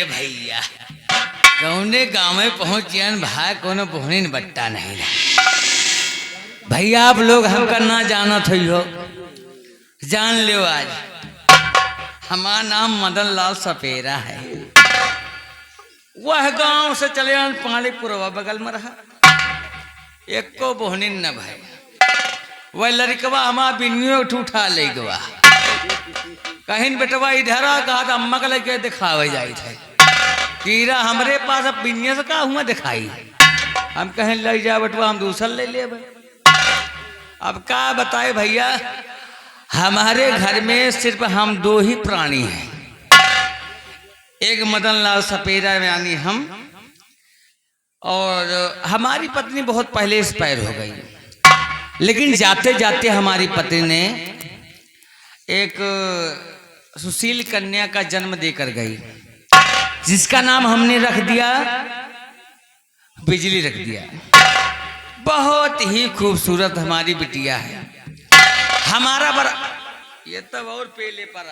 भैया कौने गाँव में पहुंचियन भाई कोनो बोहनी बट्टा नहीं रहा भैया। आप लोग हमका ना जाना थो जान लो आज हमारा नाम मदन लाल सपेरा है। वह गांव से चले पालीपुरवा बगल में रहा एको बोहनी न भाई। वह लड़कवा हमारा बिनियो उठा ले गवा कहीं बेटवा इधर आ कहा था अम्मा का लेके दिखावे जाए थे कीड़ा हमरे पास अब बिनिया से का हुआ दिखाई। हम कहीं ले जा बेटवा हम दूसर ले ले। अब क्या बताए भैया हमारे घर में सिर्फ हम दो ही प्राणी हैं, एक मदन लाल सपेरा यानी हम, और हमारी पत्नी बहुत पहले एक्सपायर हो गई। लेकिन जाते जाते हमारी पत्नी ने एक सुशील कन्या का जन्म देकर गई जिसका नाम हमने रख दिया बिजली रख दिया। बहुत ही खूबसूरत हमारी बिटिया है। हमारा बड़ा ये तब और पेले पर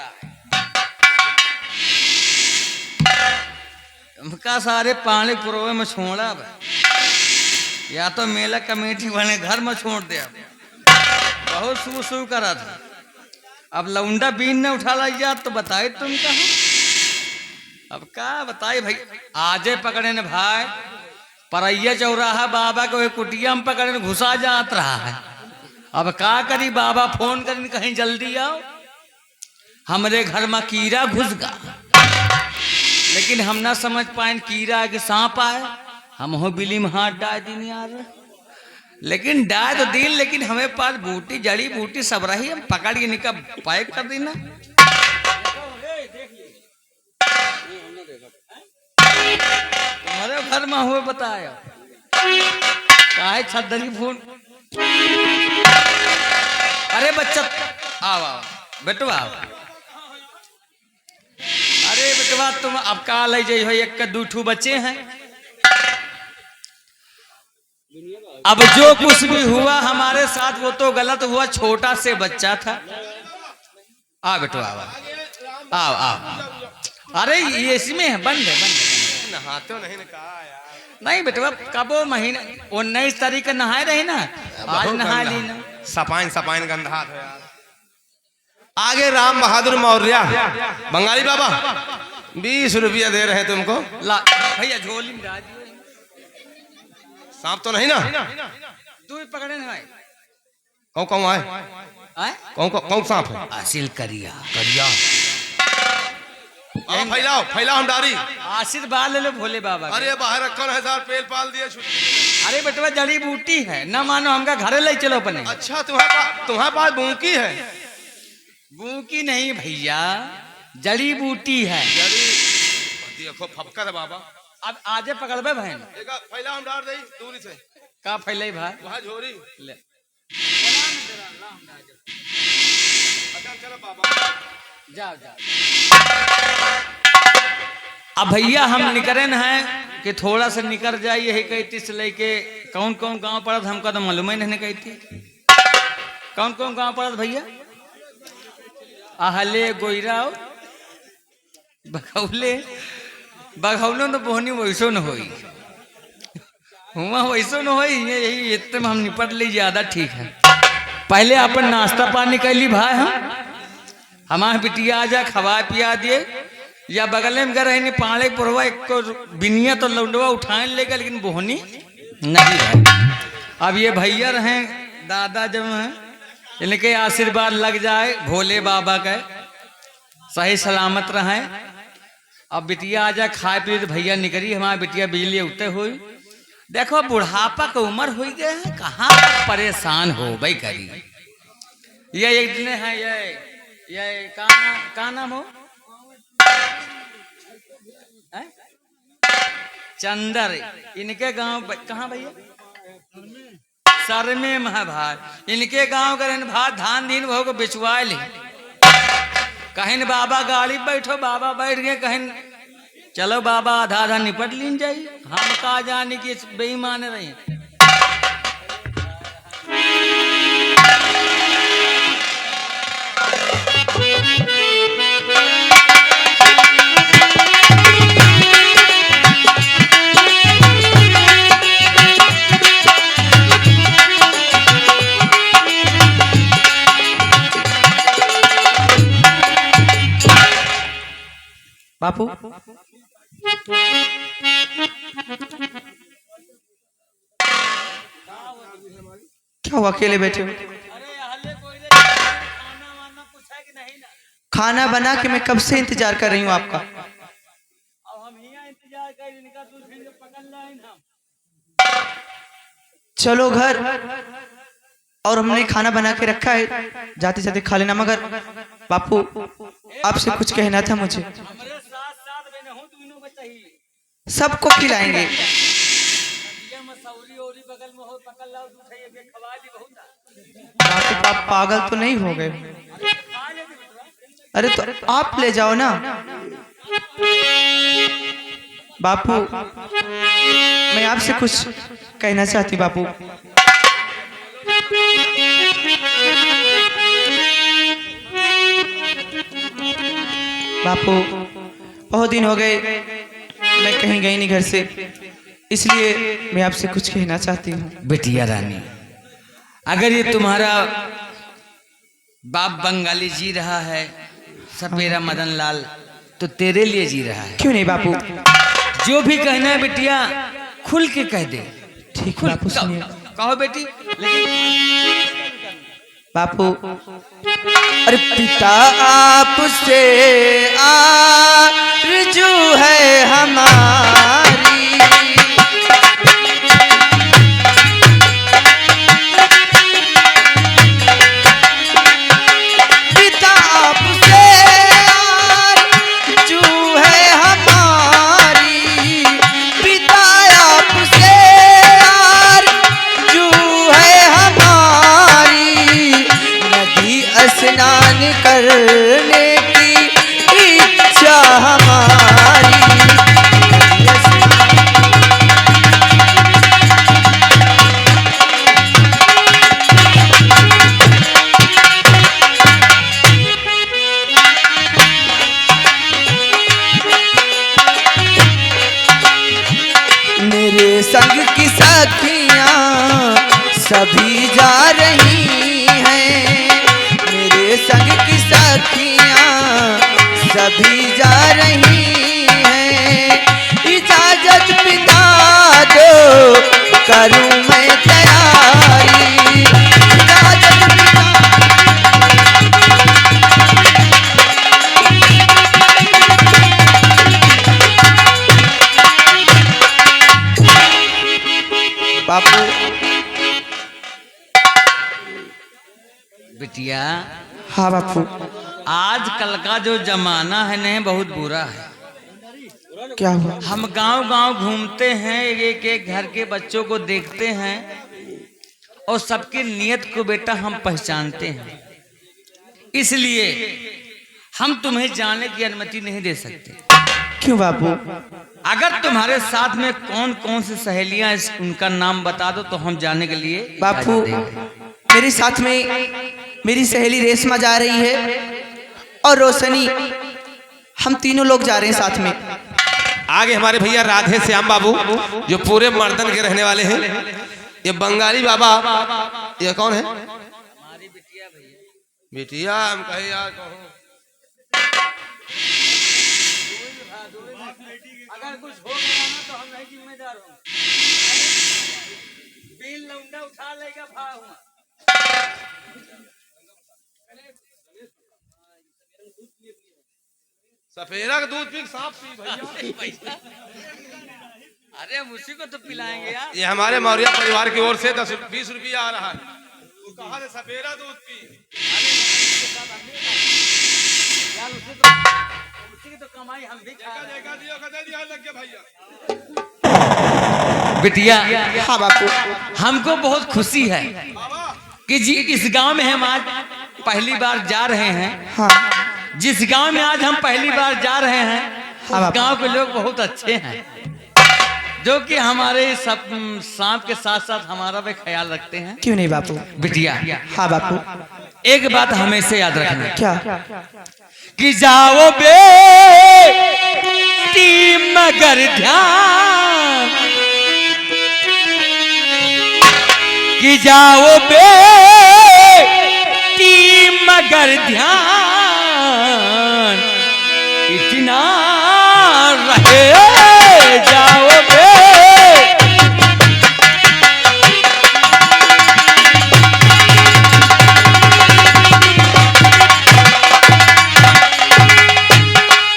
उनका सारे पानी पुरोवे में छोड़ा या तो मेला कमेटी वाले घर में छोड़ दे। बहुत सू सू करा था। अब लौंडा बीन ने उठा लिया तो बताए तुम कहा। अब क्या बताए भाई आजे पकड़े ने भाई परैया चौराहा बाबा को कुटिया में पकड़े घुसा जात रहा है। अब क्या करी बाबा फोन कर कहीं जल्दी आओ। हमरे घर में कीड़ा घुस गा लेकिन हम ना समझ पाए कीड़ा के सांप आए। हम हो बिली में हाथ डाल दी यार लेकिन डाल तो दिन लेकिन हमें पास बूटी जड़ी बूटी सब रही हम पकड़ के निकाल पैक कर देना। तुम्हारे घर में हुए बताया काहे छदरी फोन। अरे बच्चा आओ आओ बेटवा आओ। अरे बेटवा तुम अब का ले जाइ हो एक के दू ठू बच्चे हैं। अब जो कुछ भी हुआ हमारे साथ वो तो गलत हुआ। छोटा से बच्चा था। आ बेटवा आओ आओ आओ। अरे ये इसमें है बंद है बंद है। नहाते नहीं ने कहा यार। नहीं बेटवा कबो महीना 19 तारीख का नहाए रहे ना आज नहा ली ना। सपाइन सपाइन गंधा था यार। आगे राम बहादुर मौर्य बंगाली बाबा 20 रुपया दे रहे तुमको। ला भैया झोली में डाल सांप तो नहीं ना तू पकड़े ना भाई। कौन कौन आए कौन सांप है। हासिल करिया करिया फैलाओ फैलाओ हम डारी आशीर्वाद ले लो भोले बाबा। अरे बाहर रखो 1000 पेल पाल दिए। अरे बेटवा जड़ी बूटी है ना मानो हमका घरे ले चलो अपने। अच्छा तुम्हारे पास बूंकी है। बूकी नहीं भैया जड़ी बूटी है। जड़ी देखो फपका है बाबा। अब आजे पकड़बे बहन फैला हम डार दे दूरी से का फैले भाई वहां झोरी ले। अच्छा चलो बाबा जाओ जाओ। अब भैया हम निकरन हैं कि थोड़ा सा निकर जाए यही कहती से लेके कौन कौन गांव पड़त हमका तो मालूम ही नहीं कहती। कौन कौन गांव पड़त भैया। आहले गोइरा बखौले बखौलो तो बोहनी वैसो न होई हुआ वैसो न होई। यही इतने में हम निपट ली ज्यादा ठीक है। पहले अपन नाश्ता पानी कर ली भाई। हम हमारे बिटिया आ जा खवा पिया दिए या बगल में गए रहे पाले पुरवा एक को बिनिया तो लौंडवा उठाने लेगा लेकिन बोहनी नहीं है। अब ये भैया रहे दादा जब हैं इनके आशीर्वाद लग जाए भोले बाबा के सही सलामत रहे। अब बिटिया आ जा खाए पिए तो भैया निकली हमारा बिटिया बिजली उठते हुई। देखो बुढ़ापा का उम्र हो गया है कहाँ परेशान हो भाई करी। ये एक दिन है ये का नाम हो चंदर। इनके गांव कहाँ भैया सर में है भाई। इनके गांव का भाई धान दिन भो को बिचवा ली। कहीं बाबा गाड़ी बैठो बाबा बैठ गए कहीं चलो बाबा आधा आधा निपट लीन जाइए। हम कहा जाने की बेईमान रहे। बापू क्या हुआ, अकेले बैठे हो? खाना बना के मैं कब से इंतजार कर रही हूँ आपका। चलो घर, और हमने खाना बना के रखा है, जाते जाते खा लेना। मगर बापू आपसे कुछ कहना था मुझे। सबको खिलाएंगे। बापू आप पागल तो नहीं हो गए? अरे तो आप ले जाओ ना। बापू मैं आपसे कुछ कहना चाहती। बापू बापू बहुत दिन हो गए मैं कहीं गई नहीं घर से, इसलिए मैं आपसे कुछ कहना चाहती हूँ। बिटिया रानी, अगर ये तुम्हारा बाप बंगाली जी रहा है, सपेरा मदन लाल, तो तेरे लिए जी रहा है। क्यों नहीं बापू? जो भी कहना है बिटिया खुल के कह दे। ठीक है बापू, सुनिए। कहो बेटी। बापू अरे पिता आपसे आरज़ू है हमारी, पिता आपसे आरज़ू है हमारी, पिता आपसे आरज़ू है हमारी, स्नान करने की इच्छा हमारी। मेरे संग की सखियां सभी जा रही हैं, मेरे संग की सखियां सभी जा रही हैं, इजाजत पिता दो करूं मैं तैयारी, इजाजत पिता। बापू बिटिया, हाँ बापू। आजकल का जो जमाना है न बहुत बुरा है। क्या हुआ? हम गांव गांव घूमते हैं, एक एक घर के बच्चों को देखते हैं और सबकी नीयत को बेटा हम पहचानते हैं, इसलिए हम तुम्हें जाने की अनुमति नहीं दे सकते। क्यों बापू? अगर तुम्हारे साथ में कौन कौन सी सहेलियां, उनका नाम बता दो तो हम जाने के लिए बापू मेरे साथ में मेरी सहेली रेशमा जा रही है और रोशनी, हम तीनों लोग जा रहे हैं साथ में। आगे हमारे भैया राधे श्याम बाबू जो पूरे मर्दन के रहने वाले हैं। ये बंगाली बाबा, ये कौन है? बिटिया हम कहे यार कहो। अगर कुछ हो गया ना तो हम नहीं जिम्मेदार हूँ। बिल लौंडा उठा लेगा भाव। सफेरा का दूध पी सांप पी भैया। अरे हम उसी को तो पिलाएंगे यार। ये हमारे मौर्य परिवार की ओर से 10-20 रुपया आ रहा है। वो कहा से सफेरा दूध पी। यार उसी की तो कमाई हम भी खा रहे हैं। लग गया भैया। बिटिया, हाँ बापू। हमको बहुत खुशी है कि जी इस गांव में हम आज पहली बार जा रहे हैं। हाँ जिस गांव में आज हम पहली बार जा रहे हैं, हाँ उस गांव के लोग बहुत अच्छे हैं, जो कि हमारे सब सांप के साथ साथ हमारा भी ख्याल रखते हैं। क्यों नहीं बापू? बिटिया, हाँ बापू। एक बात हमेशा याद रखना। क्या? कि जाओ बे मगर ध्यान, कि जाओ बे मगर ध्यान, इतना रहे जाओगे।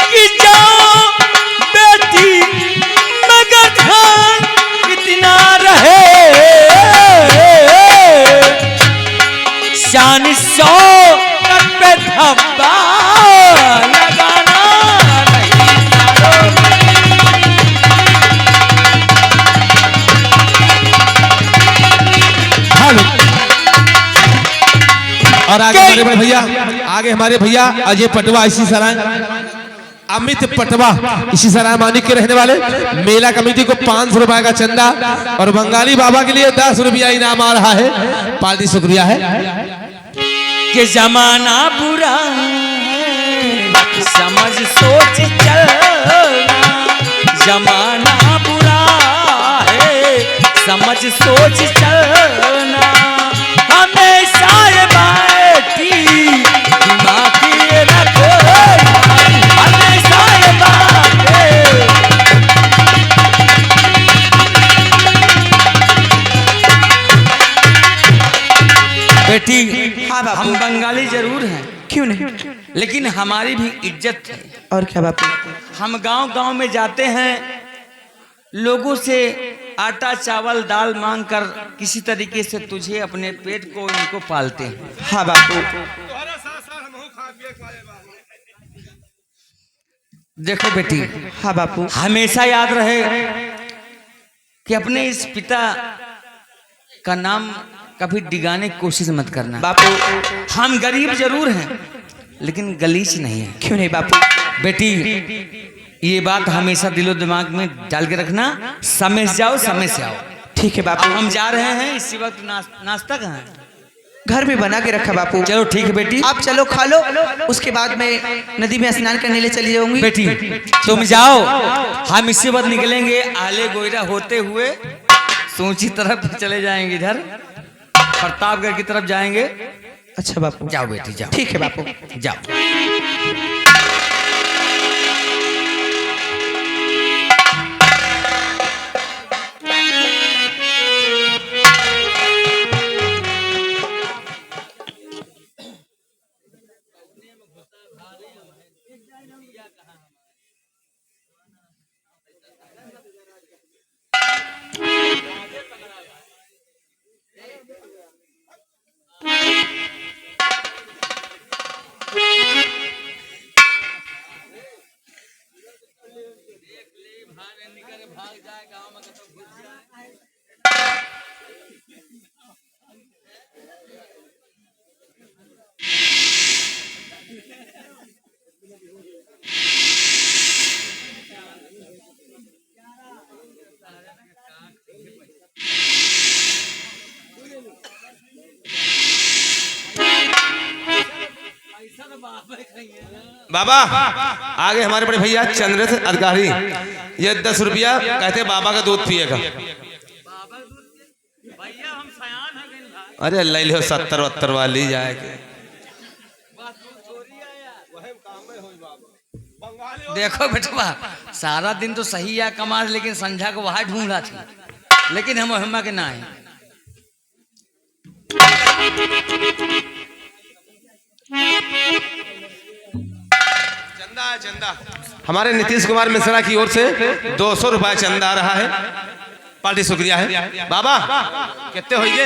कि जाओ बेटी मगर ध्यान कितना रहे, शान शौकत पे धब्बा लगाना नहीं और आगे हमारे बड़े भैया, आगे हमारे भैया अजय पटवा इसी सराय, अमित पटवा इसी सराय मानिक के रहने वाले। मेला कमेटी को 500 रुपए का चंदा और बंगाली बाबा के लिए 10 रुपया इनाम आ रहा है। पार्टी शुक्रिया है। कि जमाना बुरा है समझ सोच चलना, जमाना बुरा है समझ सोच चलना, हमेशा ये बाती दिमाग में रखना, हमेशा ये बातें। बेटी हाँ बापू। हम बंगाली जरूर हैं, क्यों नहीं? लेकिन हमारी भी इज्जत है। और क्या बापू? हम गांव गांव में जाते हैं, लोगों से आटा चावल दाल मांग कर किसी तरीके से तुझे अपने पेट को इनको पालते हैं। हाँ बापू। देखो बेटी, हाँ बापू। हमेशा याद रहे कि अपने इस पिता का नाम कभी डिगाने की कोशिश मत करना। बापू हम गरीब जरूर हैं लेकिन गलीच नहीं है। क्यों नहीं बापू? बेटी ये बात हमेशा दिलो दिमाग में डाल के रखना, समय से जाओ समय से आओ। ठीक है अब बापू। हम जा रहे हैं, इसी वक्त नाश्ता कहाँ है? घर में बना के रखा बापू। चलो ठीक है बेटी, आप चलो खा लो, उसके बाद मैं नदी में स्नान करने ले चली जाऊंगी। बेटी तुम जाओ, हम इसी वक्त निकलेंगे। आले गोयरा होते हुए सोची तरफ चले जाएंगे, इधर प्रतापगढ़ की तरफ जाएंगे। अच्छा बापू। जाओ बेटी जाओ। ठीक है बापू। जाओ। बाबा आगे हमारे बड़े भैया चंद्रनाथ अधिकारी, ये 10 रुपया कहते बाबा का दूध पिएगा। अरे ले लो 70-72 वाली जाएगी। देखो बेटवा, सारा दिन तो सही है कमा, लेकिन संध्या को वहां ढूंढ रहा थी, लेकिन हम के ना है। चंदा चंदा हमारे नीतीश कुमार मिश्रा की ओर से 200 रुपया चंदा आ रहा है। पार्टी शुक्रिया है। बाबा कितने होइए?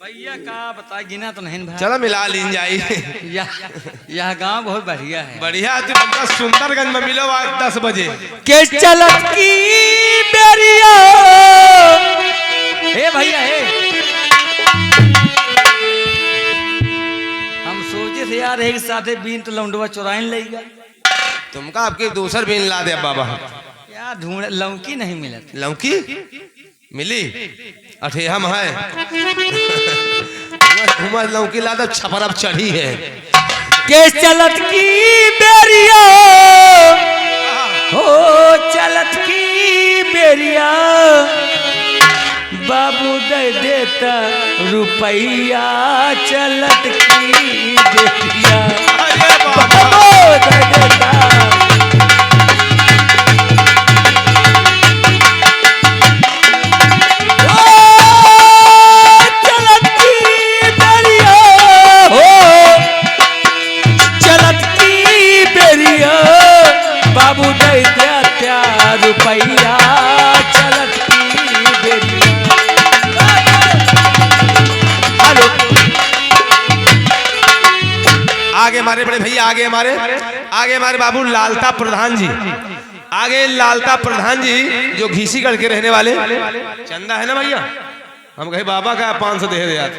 भैया का बता, गिना तो नहीं भाई। चलो मिला लीन जाई। यह गांव बहुत बढ़िया है। बढ़िया तुमका सुंदरगंज में मिलो आज 10 बजे। के चलत की बेरिया हे भैया हे, हम सोचे थे यार एक साथे बीन तो लौंडवा चुराइन लेगा। तुमका आपके दूसर बीन ला दे बाबा। यार ढूंढ लौकी नहीं मिलत। लौकी मिली अठे हम है। लौकी ला दे, छपर अब चढ़ी है। के चलत की बेरिया हो, चलत की बेरिया, बाबू दे देता रुपैया, चलत की बेरिया बाबू दे देता। बेरिया बाबू दे दिया त्या रुपया चलत की बेरिया। हेलो आगे हमारे बड़े भैया, आगे हमारे बाबू लालता प्रधान जी, आगे लालता प्रधान जी जो घीसीगढ़ के रहने वाले। चंदा है ना भैया, हम कहे बाबा का 500 दे यार,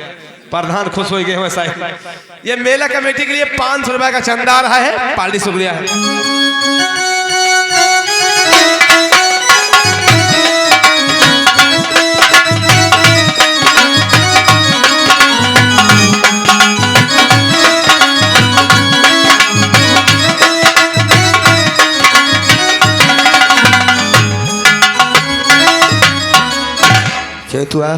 प्रधान खुश हो गए वैसा ही। ये मेला कमेटी के लिए 500 रुपए का चंदा आ रहा है, पार्टी शुक्रिया है। चेतुआ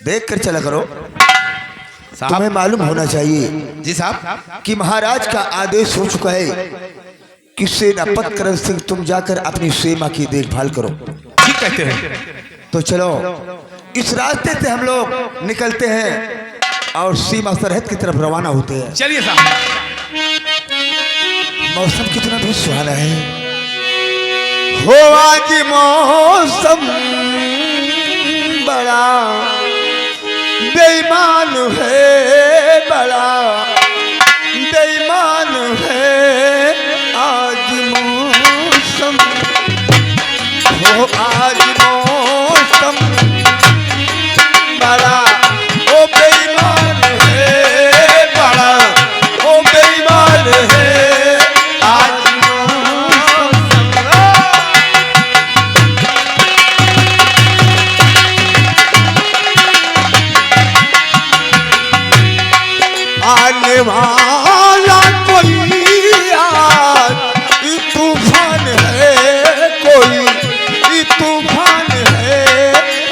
देख कर चला करो। तुम्हें मालूम होना चाहिए जी साहब कि महाराज का आदेश हो चुका है कि सेनापत करण सिंह तुम जाकर अपनी सेना की देखभाल करो। ठीक कहते हैं। तो चलो इस रास्ते से हम लोग निकलते हैं और सीमा सरहद की तरफ रवाना होते हैं। चलिए साहब। मौसम कितना भी सुहाना है। हो आज मौसम बड़ा बेईमान है, बड़ा बेईमान है आज मौसम। हो आज मौसम बड़ा ओ बेईमान है, बड़ा ओ बेईमान है आज आने वाला कोई आज तूफान है, कोई तूफान है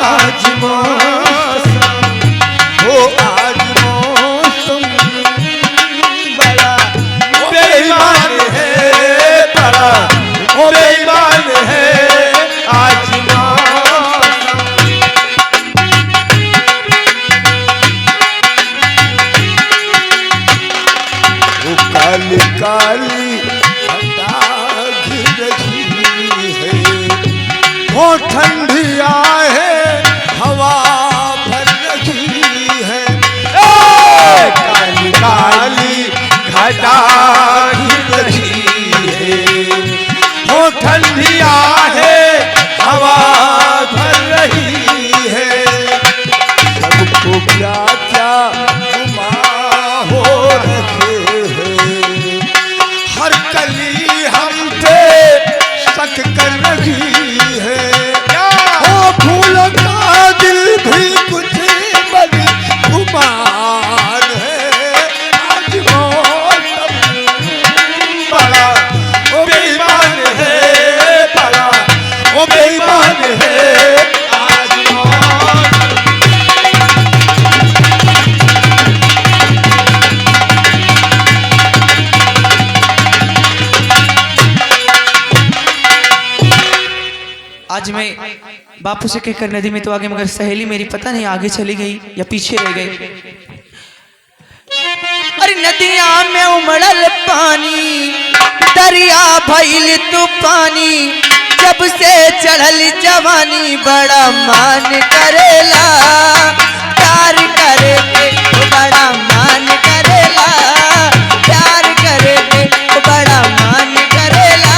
आज मौसम। हो आज मौसम बड़ा बेईमान है, बड़ा बेईमान है आज मौसम। काली काली घटा घिर रही है, वो ठंडिया है हवा भर रही है। काली काली घटा घिर रही है, वो ठंडिया है हवा भर रही है। सबको क्या क्या गुमा हो रखे हैं, हर कली हम पे शक कर रही है। ओ फूल का दिल भी कुछ बड़ी गुमान है आज मौसम बड़ा ओ बेईमान है, बड़ा ओ बेईमान है आज मौसम। आज मैं बापू से कहकर नदी में तो आगे, मगर सहेली मेरी पता नहीं आगे चली गई या पीछे रह गई। अरे नदिया में उमड़ल पानी, दरिया भइल तूफानी, जब से चढ़ल जवानी बड़ा मान करेला, प्यार करे के बड़ा मान करेला, प्यार करे के बड़ा मान करेला।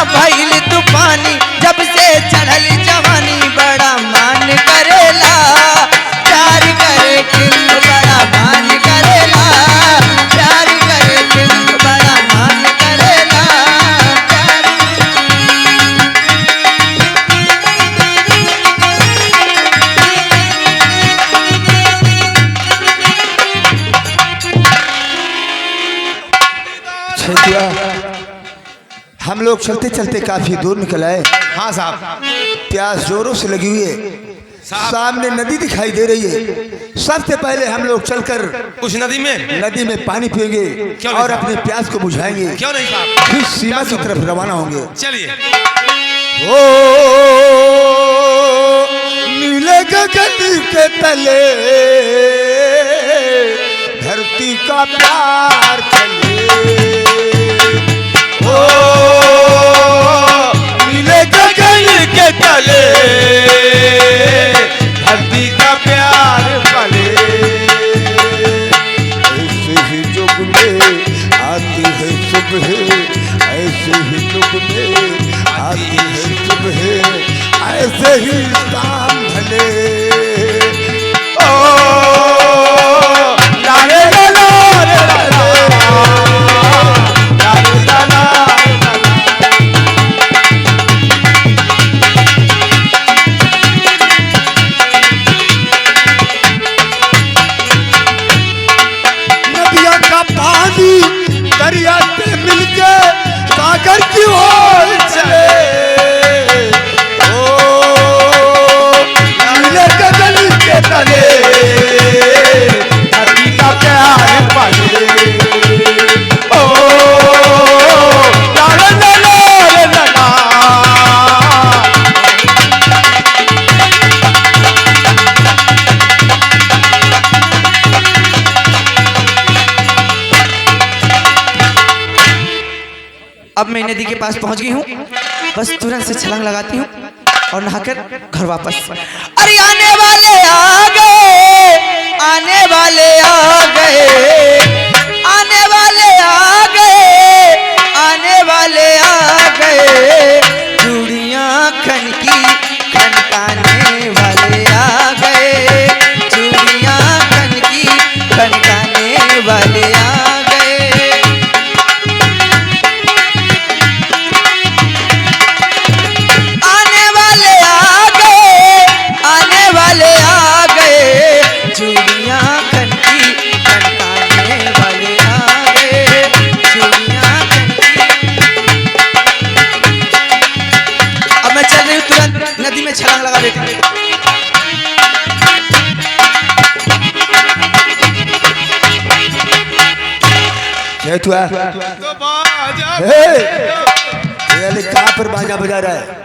भइल तूफानी, जब से चढ़ल जवानी बड़ा मान करेला, प्यार करे के बड़ा मान करेला, प्यार करे के बड़ा मान करेला। हम लोग चलते चलते काफी दूर निकल आए। हाँ साहब। प्यास जोरों से लगी हुई है, सामने नदी दिखाई दे रही है। सबसे पहले हम लोग चलकर उस नदी में पानी पिएंगे क्यों नहीं और साहब? अपने प्यास को बुझाएंगे। क्यों नहीं साहब? फिर सीमा की तरफ रवाना होंगे। चलिए। ओ नीले गगन के तले धरती का प्यार चले। ओ नीले गगन के तले धरती का प्यार पले। ऐसे ही जुग में आती है सुबह, ऐसे ही जुग में आती है सुबह, ऐसे ही शाम ढले। ओ लारे ला ला रे ला ला, लारे ला ला रे ला ला। नदिया का पानी दरिया से मिलके सागर की ओर चले। ओ नीले गगन के तले धरती का प्यार पाले। ओ ला ला ला ला ला ला। अब मैं नदी के पास पहुंच गई हूँ, बस तुरंत से छलांग लगाती हूँ और नहाकर घर वापस। अरे आने वाले आ गए, आने वाले आ गए, आने वाले आ गए, आने वाले आ गए। चूड़ियाँ खनकी खनकाने वाले आ गए, चूड़ियाँ खनकी खनकाने वाले आ गए। आने वाले आ गए, आने वाले आ गए। चूड़ियाँ खनकी खनकाने वाले आ गए, चूड़ियाँ खनकी। अब मैं चल रही हूँ, तुरंत नदी में छलांग लगा देती हूँ। क्या हुआ? तो बाजा ये कहाँ पर बाजा बजा रहा है?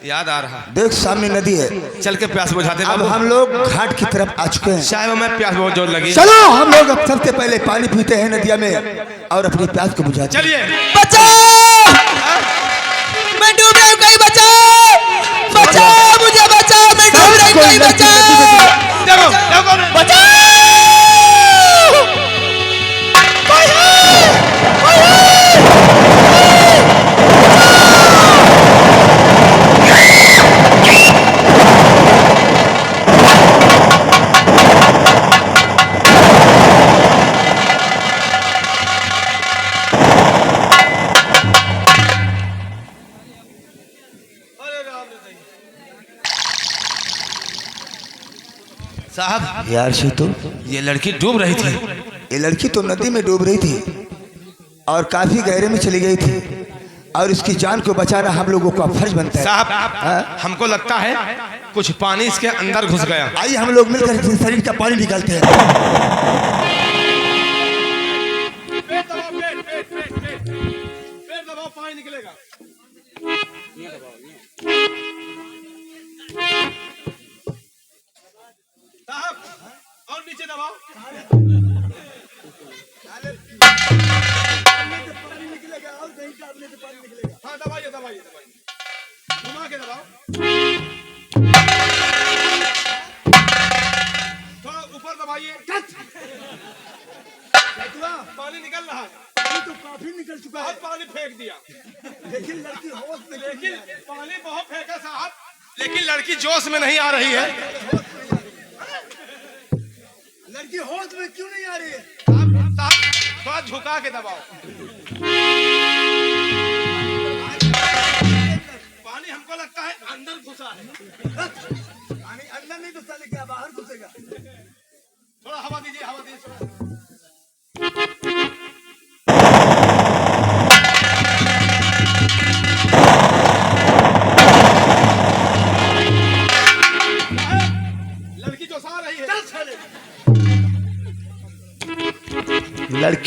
याद आ रहा। देख सामने नदी है। चल के प्यास बुझाते हैं अब बाबू। हम लोग घाट की तरफ आ चुके हैं। शायद में प्यास बहुत जोर लगी। चलो हम लोग अब सबसे पहले पानी पीते हैं नदिया में और अपनी प्यास को बुझाते हैं। चलिए। बचाओ, मैं डूब रही हूँ, कोई बचाओ, बचाओ मुझे, बचाओ, मैं डूब रही हूँ, कोई बचाओ, देखो देखो बचाओ। साहब यार से तो ये लड़की डूब रही थी। ये लड़की तो नदी में डूब रही थी और काफी गहरे में चली गई थी और इसकी जान को बचाना हम लोगों का फर्ज बनता है। साहब हमको लगता है कुछ पानी इसके अंदर घुस गया। आइए हम लोग मिलकर इसके शरीर का पानी निकालते हैं। पानी निकलेगा। साहब और नीचे दबाओ। पानी निकलेगा और कहीं डालने से पानी निकलेगा। हाँ दबाइए दबाइए दबाइए, घुमा के दबाओ। थोड़ा ऊपर दबाइए। पानी निकल रहा है। तो काफी निकल चुका है। बहुत पानी फेंक दिया, लेकिन लड़की होश में, लेकिन पानी बहुत फेंका साहब, लेकिन लड़की जोश में नहीं आ रही है। लड़की होश में क्यों नहीं आ रही है? साहब थोड़ा झुका के दबाओ। पानी हमको लगता है अंदर घुसा है। पानी अंदर नहीं घुसा, लेकिन बाहर घुसेगा। थोड़ा हवा दीजिए, हवा दीजिए।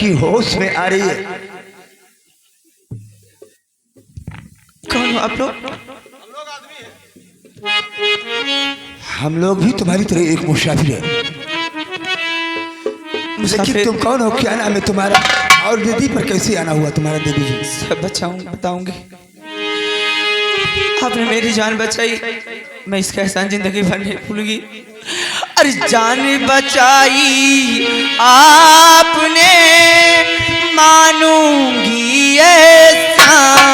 लड़की होश में आ रही है। कौन हो आप लोग? हम लोग भी तुम्हारी तरह एक मुसाफिर है। लेकिन तुम कौन हो, क्या नाम है तुम्हारा, और दीदी पर कैसे आना हुआ तुम्हारा? देवी जी सब बताऊंगी। आपने मेरी जान बचाई, मैं इसका एहसान जिंदगी भर नहीं भूलूंगी। अरे जान बचाई आपने, मानूंगी एहसान।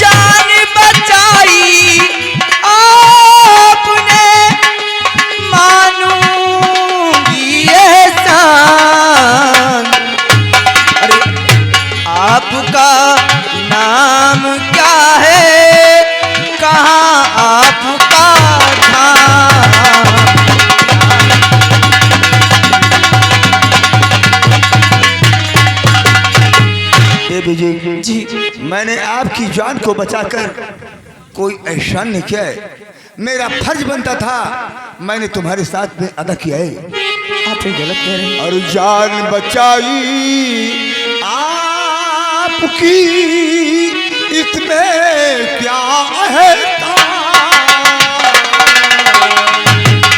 जान बचाई आपने, मानूंगी एहसान। अरे आपका नाम क्या है, कहाँ आपका धाम? देवी जी जी मैंने आपकी जान को बचाकर कोई एहसान नहीं किया है। मेरा फर्ज बनता था, मैंने तुम्हारे साथ में अदा किया है। आप ये गलत कह रहे हैं। और जान बचाई आपकी, इसमें क्या है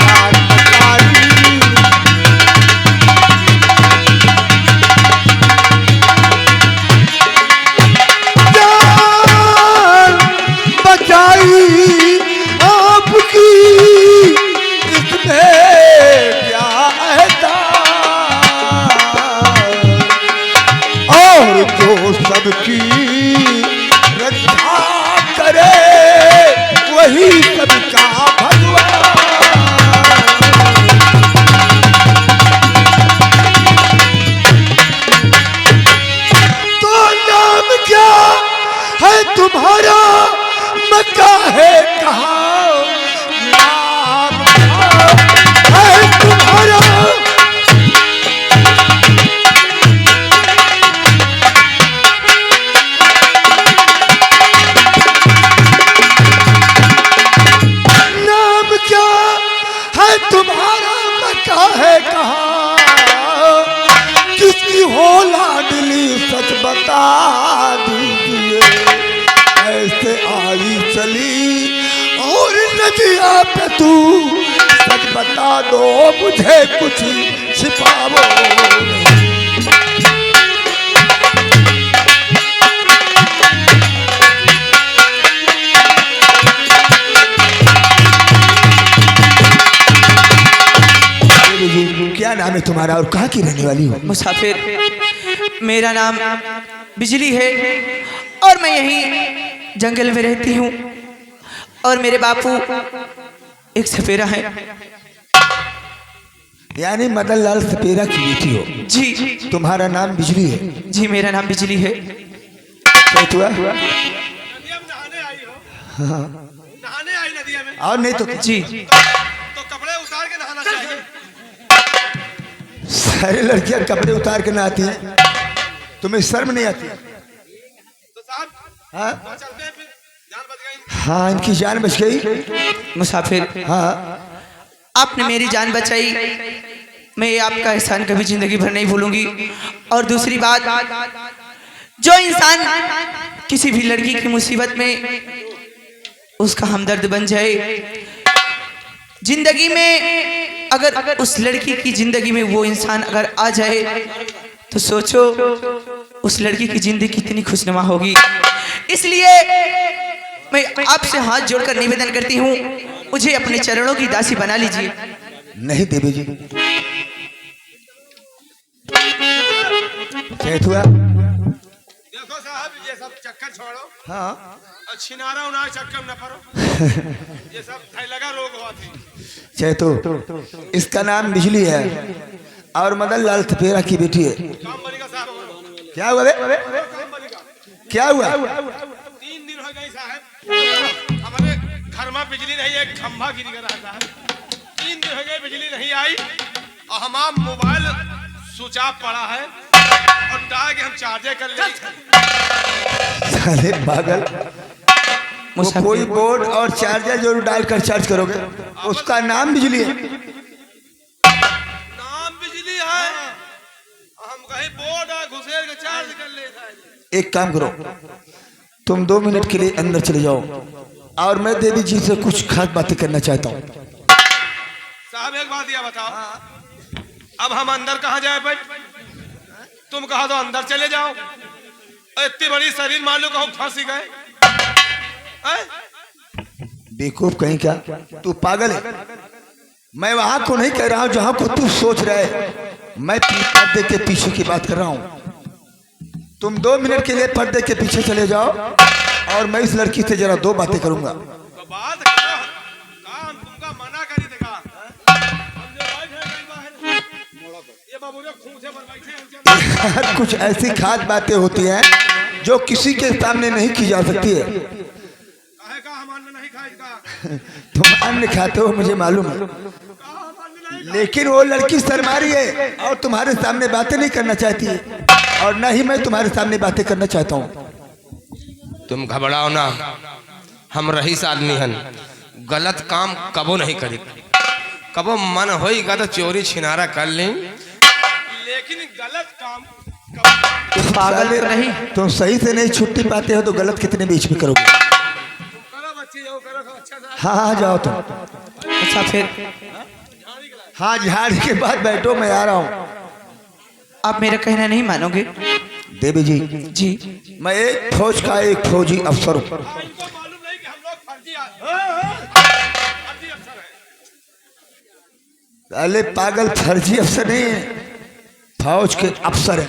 जान बचाई। जान बचाई आपकी, इसमें क्या है और जो सबकी रक्षा करे, वही सबका भगवान। तो नाम क्या है तुम्हारा, मक्का है कहाँ? नाम क्या है तुम्हारा? नाम क्या है तुम्हारा, मक्का है कहाँ? किसकी हो लाडली, सच बता दीजिए। ऐसे आई चली और नदिया पे तू, सच बता दो मुझे, कुछ छिपाओ। क्या नाम है तुम्हारा और कहाँ की रहने वाली हो? मुसाफिर, मेरा नाम बिजली है और मैं यहीं जंगल में रहती हूँ। और मेरे बापू एक सपेरा है। यानी मदन लाल सपेरा की बेटी हो? जी तुम्हारा नाम बिजली है? जी मेरा नाम बिजली है। क्या हुआ? हाँ। नहाने आई नदिया में। और नहीं तो जी तो कपड़े उतार के नहाना चाहिए। सारी लड़कियां कपड़े उतार के नहाती हैं, तुम्हें शर्म नहीं आती? तो साहब हाँ चलते हैं फिर, जान बच गई। हाँ, इनकी जान बच गई। मुसाफिर, हाँ आपने मेरी जान बचाई, मैं आपका एहसान कभी जिंदगी भर नहीं भूलूंगी। और दूसरी बात, जो इंसान किसी भी लड़की की मुसीबत में उसका हमदर्द बन जाए, जिंदगी में अगर उस लड़की की जिंदगी में वो इंसान अगर आ जाए, तो सोचो उस लड़की की जिंदगी कितनी खुशनुमा होगी। इसलिए मैं आपसे हाथ जोड़कर निवेदन करती हूँ, मुझे अपने चरणों की दासी बना लीजिए। नहीं देवी जी, क्या हुआ? देखो साहब, ये सब चक्कर छोड़ो। हाँ और छिनारा उनार चक्कर न पड़ो। ये सब थै लगा रोग हुआ थी। चैतो, इसका नाम बिजली है और मदन लाल सपेरा की बेटी है। काम बनेगा साहब। क्या हुआ बे? काम बनेगा। क्या हुआ? 3 दिन हो गए साहब, हमारे घर में बिजली नहीं, एक खंभा गिर गया साहब। 3 दिन हो गए बिजली नहीं आई और हमारा मोबाइल स्विच ऑफ पड़ा है और डाल के हम चार्जर कर ले। साले पागल, वो कोई बोर्ड और चार्जर जरूर डालकर चार्ज करोगे, उसका नाम बिजली है। नाम बिजली है, हम कहीं बोर्ड घुसेर के चार्ज कर ले। एक काम करो, तुम 2 मिनट के लिए अंदर चले जाओ और मैं देवी जी से कुछ खास बातें करना चाहता हूँ। साहब एक बात यह बताओ, अब हम अंदर कहाँ जाए भाई? तुम कहा तो अंदर चले जाओ, इतनी बड़ी शरीर मालूम कहूँ फंसी गए। बेवकूफ कहीं क्या, तू पागल है। मैं वहां को नहीं कह रहा हूं जहां को तू सोच रहे, मैं पर्दे के पीछे की बात कर रहा हूं। तुम 2 मिनट के लिए पर्दे के पीछे चले जाओ और मैं इस लड़की से जरा 2 बातें करूंगा। तो बात करो, काम तुमका मना करी देगा। ये बाबू रे खून से भर बैठे। कुछ ऐसी खास बातें होती हैं जो किसी के सामने नहीं की जा सकती है। काहे का हम अन्न नहीं खाएगा? तुम अन्न खाते हो मुझे मालूम है, लेकिन वो लड़की शर्मा रही है और तुम्हारे सामने बातें नहीं करना चाहती है, और न ही मैं तुम्हारे सामने बातें करना चाहता हूँ। तुम घबराओ ना, हम रईस आदमी हन, गलत काम कबो नहीं करी। कबो मन होएगा तो चोरी छिनारा कर लें, लेकिन गलत काम पागल तो नहीं। तुम सही से नहीं छुट्टी पाते हो तो गलत कितने बीच में करोगे? हाँ हाँ जाओ तुम। अच्छा फिर हाँ झाड़ी के बाद बैठो, मैं आ रहा हूँ। आप मेरा कहना नहीं मानोगे? देवी जी, जी मैं एक फौज का एक फौजी अफसर हूँ। अरे पागल, फर्जी अफसर नहीं है, फौज के अफसर है।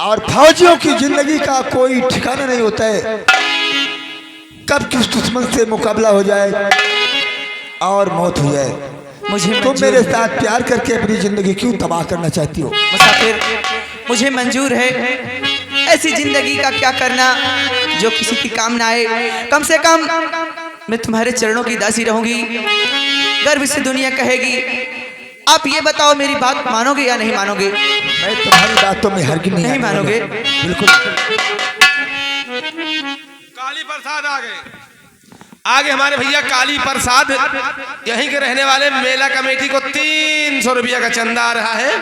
और फौजियों की जिंदगी का कोई ठिकाना नहीं होता है, कब किस दुश्मन से मुकाबला हो जाए और मौत हो जाए। मुझे तुम मेरे साथ प्यार करके अपनी जिंदगी क्यों तबाह करना चाहती हो? मुसाफिर, मुझे मंजूर है। ऐसी जिंदगी का क्या करना जो किसी की काम ना आए। कम से कम मैं तुम्हारे चरणों की दासी रहूंगी, गर्व से दुनिया कहेगी। आप ये बताओ, मेरी बात मानोगे या नहीं मानोगे? मैं तुम्हारी बातों में हरगिज़ नहीं मानोगे? बिल्कुल। काली प्रसाद आ गए। आगे हमारे भैया काली प्रसाद यहीं के रहने वाले, मेला कमेटी को 300 रुपया का चंदा आ रहा है।